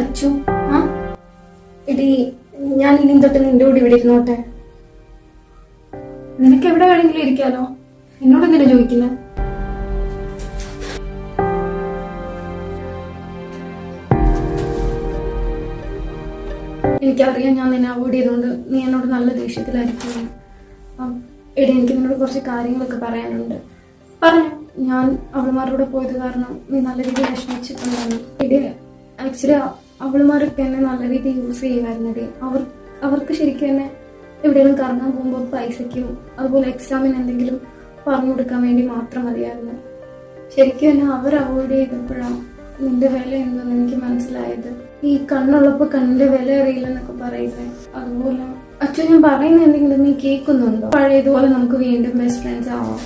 അച്ചു, ആ എടി, ഞാൻ ഇനി തൊട്ട് നിന്റെ കൂടെ ഇവിടെ ഇരുന്നോട്ടെ. നിനക്ക് എവിടെ വേണമെങ്കിലും ഇരിക്കാലോ, എന്നോട് എന്തിനാ ചോദിക്കുന്നത്? എനിക്കറിയാം ഞാൻ നിന്നെ അവോയ്ഡ് ചെയ്തുകൊണ്ട് നീ എന്നോട് നല്ല ദേഷ്യത്തിലായിരിക്കും. എടി, എനിക്ക് നിന്നോട് കുറച്ച് കാര്യങ്ങളൊക്കെ പറയാനുണ്ട്. പറഞ്ഞു. ഞാൻ അവളുമാരുടെ പോയത് കാരണം നീ നല്ല രീതിയിൽ വിഷമിച്ചിട്ടുണ്ടായിരുന്നു. എടി, ആക്ച്വലി അവളുമാരൊക്കെ എന്നെ നല്ല രീതിയിൽ യൂസ് ചെയ്യുമായിരുന്നെടി. അവർക്ക് ശരിക്കും എന്നെ എവിടെയെങ്കിലും കറങ്ങാൻ പോകുമ്പോൾ പൈസയ്ക്കും അതുപോലെ എക്സാമിന് എന്തെങ്കിലും പറഞ്ഞു കൊടുക്കാൻ വേണ്ടി മാത്രം മതിയായിരുന്നു. ശരിക്കും എന്നെ അവർ അവോയ്ഡ് ചെയ്തപ്പോഴാണ് നിന്റെ വില എന്തെന്ന് എനിക്ക് മനസ്സിലായത്. ഈ കണ്ണുള്ളപ്പോൾ കണ്ണിന്റെ വില അറിയില്ലെന്നൊക്കെ പറയുന്നത്. അതുപോലെ അച്ഛൻ ഞാൻ പറയുന്ന എന്തെങ്കിലും നീ കേൾക്കുന്നുണ്ടോ? പഴയതുപോലെ നമുക്ക് വീണ്ടും ബെസ്റ്റ് ഫ്രണ്ട്സ് ആവാം.